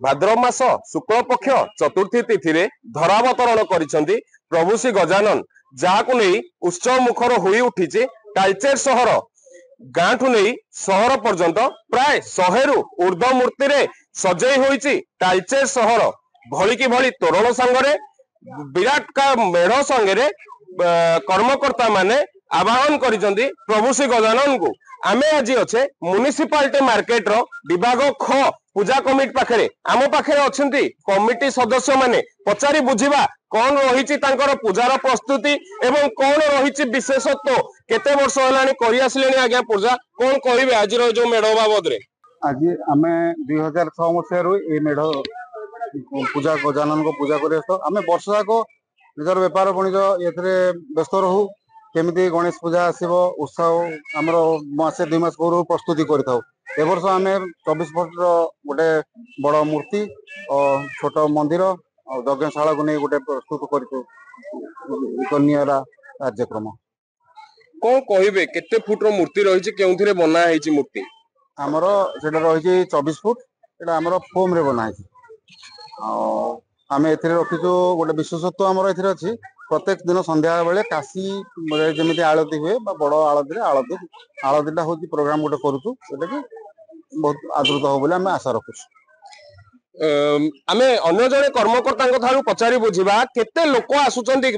भाद्रव मास शुक्ल पक्ष चतुर्थी तिथि रे धरावतरण करिसेंती प्रभु श्री गजानन जाहाकु नहीं उत्सव मुखर होई उठिचे तालचेर सहर गाँ ठू नहीं सहर पर्यंत प्राय 100 रु ऊर्ध्व मूर्ति रे सजई होईची तालचेर सहर भली भली तोरण सांगरे विराट का मेढ़ संगे कर्मकर्ता माने आवाहन करिसेंती प्रभु श्री गजानन को आमे आज अच्छे म्युनिसिपालिटी मार्केट रो विभाग ख पूजा कमिटी पाखरे आम पाखे अच्छी कमिटी सदस्य माने पचारि बुझिबा कौन रही पूजार प्रस्तुति एवं कौन रही विशेषत्व केते वर्ष होलानी करि आसलेनी आज्ञा पूजा कौन कहिबे आज जो मेढ़ बाबद रे आज आमे 2006 मसीह रु ए मेढ़ पूजा गजानन को पूजा करि आसतो आमे वर्ष जाक निजर व्यापार वाणिज्य एथरे व्यस्त रहू केमिति गणेश पूजा आसीबो उत्सव हमरो मासे 2 मास पूर्व प्रस्तुति करथाउ ए वर्ष आमे 24 फुट रो गोटे बड़ मूर्ति और छोट मंदिर और यज्ञशाला को नहीं गोटे प्रस्तुत करथु कन्यारा कार्यक्रम कौन कहिबे केते फुट रो मूर्ति रही केउथिरे बना हेची मूर्ति हमरो सेटा रही 24 फुट एटा हमरो फोम रे बना हेची आमे एथिरे रखिछु गोटे विशेषत्व हमरो एथिरे अछि प्रत्येक दिन संध्या बेले काशी जमी आलती हुए बड़ आलती आलतीटा हूँ प्रोग्राम गोटे करुचु जोटा कि बहुत आदृत हो बोले आमे आशा रखुछु आमे अन्य जने कर्मकर्ता ठारू पचारि बुझिबा केते लोक आसुचंती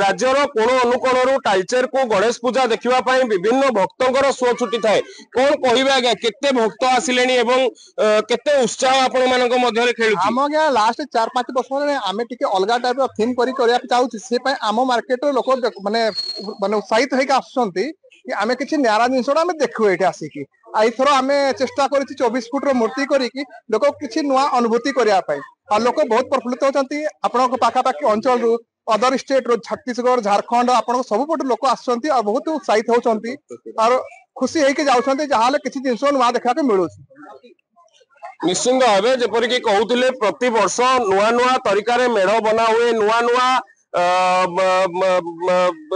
राज्यर कोण अनुकोणरू तालचेर को गणेश पूजा देखिबा पई विभिन्न भक्तंकर सो छुटी थाए कोन कहिबा आज्ञा केते भक्त आसिलेनी एवं केते उत्साह आपण मानक मध्य रे खेलुची हम आज्ञा लास्ट 4-5 वर्ष रे आमे टिके अलगा टाइप ऑफ थीम करी करिया चाहूची से पई आम मार्केट रो लोक माने उत्साहित होइक आसुचंती कि आमे किछि न्यारा जिंसडा आमे देखु एठी आसीकी आइथरो आमे चेष्टा करिछि 24 फुट रो मूर्ति करिकी लोक किछि नुवा अनुभूति करिया पई आ लोक बहुत प्रफुल्लित होचंती आपन को पाखा पाखी अंचल रु अदर स्टेट रो छत्तीसगढ़ झारखंड आपन सब पट लोक आसुचंती आ बहुत उत्साहित होचंती और खुशी हेके जाउचंती जहाले किछि जिंस नुवा देखा के मिलुछि निश्चिंत भावे जेपरि कि कहउथिले प्रति वर्ष नुआ नुआ तरीका रे मेढ़ बना हुए नुआ नुआ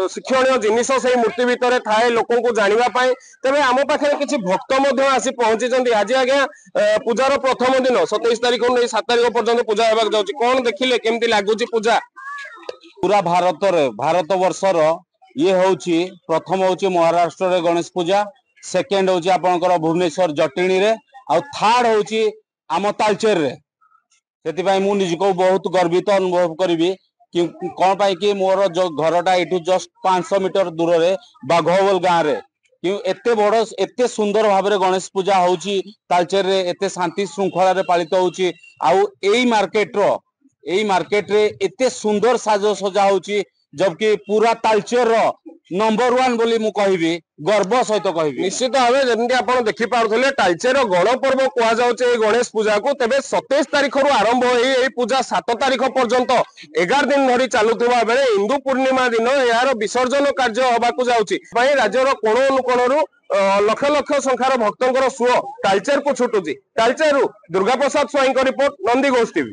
शिक्षणीय जिनिस से मूर्ति भितर थाए लोक जानिबा पाए तेबे आम पाखे किसी भक्त मध्य आसी पहुंची आज आज्ञा पूजार प्रथम दिन 27 तारिख नहीं 7 तारिख पर्यंत पूजा होगा जाउची कौन देखिले केमती लागुची पूजा पूरा भारत वर्षर ये होची प्रथम होची महाराष्ट्र रे गणेश पूजा सेकेंड होची आपनकर भुवनेश्वर जटिणी रे आ थर्ड होची आम तालचेर रे सेति पई मु निजको बहुत गर्वित अनुभव करिवि कि कौन पाई कि मोर जो घरटा एठू जस्ट 500 मीटर दूर रे बाघोवल गाँव रे कि एते बड़ एते सुंदर भाव में गणेश पूजा होची तालचेर रे एते शांति श्रृंखला रे पालित होची आउ एई मार्केट रे एते सुंदर साज सजा होची जबकि पूरा तालचेर रो नंबर 1 बोली मु कहिबी गर्व सहित कहिबी निश्चित भावे जमती आपण देखि पाउथले तालचेर गण पर्व कुआ जाउचे ए गणेश पूजा को तबे 27 तारिख रु आरंभ होई ए पूजा 7 तारिख पर्यंत 11 दिन धरि चालुथबा बेले हिंदू पूर्णिमा दिन यार विसर्जन कार्य होबा को जाउची पई राज्यर कोण अनुकोणरू लक्ष लक्ष संख्यार भक्तंकर सुओ तालचेर को छुटुची तालचेर दुर्गा प्रसाद स्वाईं को रिपोर्ट नंदी घोष टीवी।